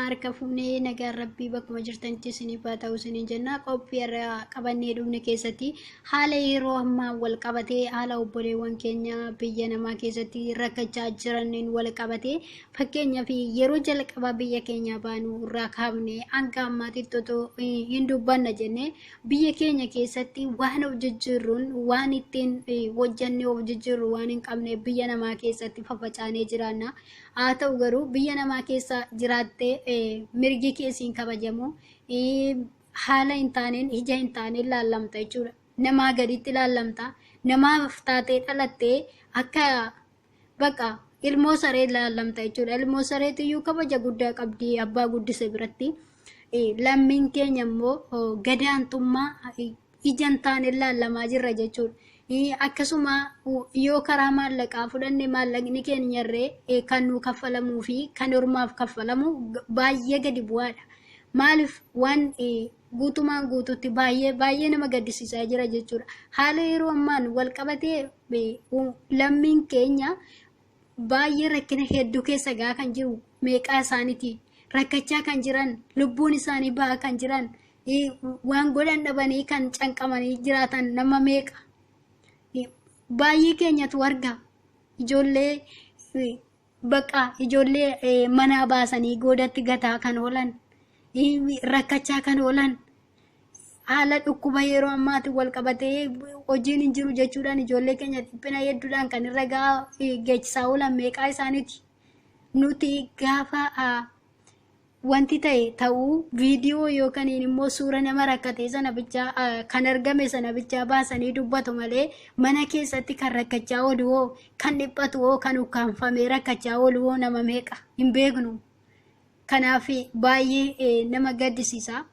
harka fuunee nagaa rabbii bakkuma jirtanitti isiniif haa ta'u isiniin jenna. Qophii irraa qabannee dhufne keessatti haala yeroo ammaa wal qabatee haala obboleewwan keenya biyya namaa keessatti rakkachaa jiraniin wal qabatee fakkeenyaaf yeroo jalqabaa biyya keenya baanu irraa kaafne hanga ammaatitti otoo hin dubbanna jennee biyya keenya keessatti waan of jijjiirruun waan ittiin hojjannee of jijjiirru waan hin qabne biyya namaa keessatti fafacaanee jiraanna. haa ta'u garuu biyya namaa keessa jiraattee mirgi keessiin kabajamu haala hin taaneen ija hin taaneen laallamta jechuudha. Namaa gaditti laallamta. Namaaf taatee dhalattee akka baqa ilmoo saree laallamta jechuudha. Ilmoo sareetiyyuu kabaja guddaa qabdi abbaa guddise biratti. Lammiin keenya immoo gadaantummaa ija hin taaneen laallamaa jirra jechuudha. Akkasuma yoo karaa maallaqaa fudhanne maallaqni keenyarree kan nu kaffalamuu fi kan ormaaf kaffalamu baay'ee gadi bu'aadha. Maaliif waan guutumaan guututti baay'ee nama gaddisiisaa jira jechuudha. Haala yeroo ammaan wal qabatee lammiin keenya baay'ee rakkina hedduu keessa gaa kan jiru meeqaa isaaniiti rakkachaa kan jiran lubbuun isaanii ba'aa kan jiran waan godhan dhabanii kan canqamanii jiraatan nama meeqa. Baay'ee keenyatu arga ijoollee baqa ijoollee manaa baasanii goodatti gataa kan oolan rakkachaa kan oolan haala dhukkuba yeroo ammaatti wal qabatee hojiin hin jiru jechuudhaan ijoollee keenya dhiphina hedduudhaan kan irra geessisaa oolan meeqaa isaaniiti. Nuti gaafa wanti ta'e ta'uu viidiyoo yookaan immoo suura nama rakkatee sana bichaa kan argame sana bichaa baasanii dubbatu malee mana keessatti kan rakkachaa oolu hoo kan dhiphatu kan ukkaanfamee rakkachaa oolu nama meeqa hin beeknu. Kanaaf baay'ee nama gaddisiisa.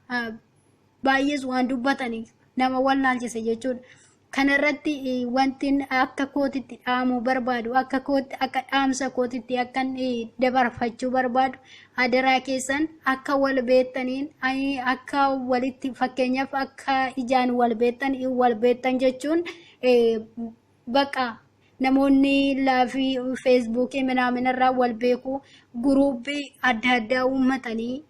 Baay'ees waan dubbatanii nama wallaalchise jechuudha. Kanarratti wanti akka kootitti dhaamuu barbaadu akka dhaamsa kootitti akkan dabarfachuu barbaadu adaraa keessan akka wal beektaniin akka walitti fakkeenyaaf akka ijaan wal beektan jechuun baqa namoonni laafii feesbuukii minaaminarraa wal beeku guruubii adda addaa uummatanii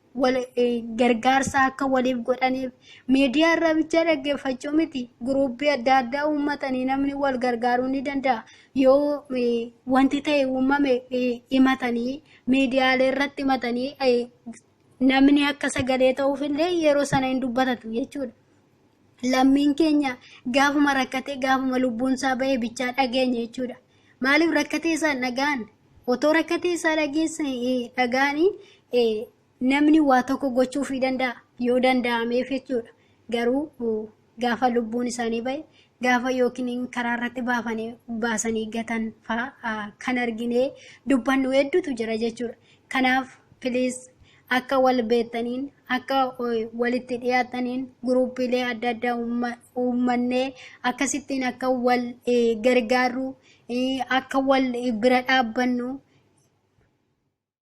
gargaarsa akka waliif godhaniif miidiyaa irraa bicha dhaggeeffachuu miti guruubii adda addaa uummatanii namni wal gargaaruu ni danda'a yoo wanti ta'e uumame himatanii miidiyaalee irratti himatanii namni akka sagalee ta'uufillee yeroo sana hin dubbatatu jechuudha. Lammiin keenya gaafuma rakkatee gaafuma lubbuun isaa ba'ee bichaa dhageenya jechuudha. Maaliif rakkatee isaa dhagaan otoo rakkatee isaa dhagaanii namni waa tokko gochuuf danda'a yoo danda'ameef jechuudha. Garuu gaafa lubbuun isaanii ba'e gaafa yookiin karaa irratti baasanii gatan fa'aa kan arginee dubbannu hedduutu jira jechuudha. Kanaaf please akka wal beektaniin akka walitti dhiyaataniin guruupiilee adda addaa uummannee akkasittiin akka wal gargaarru akka wal bira dhaabbannu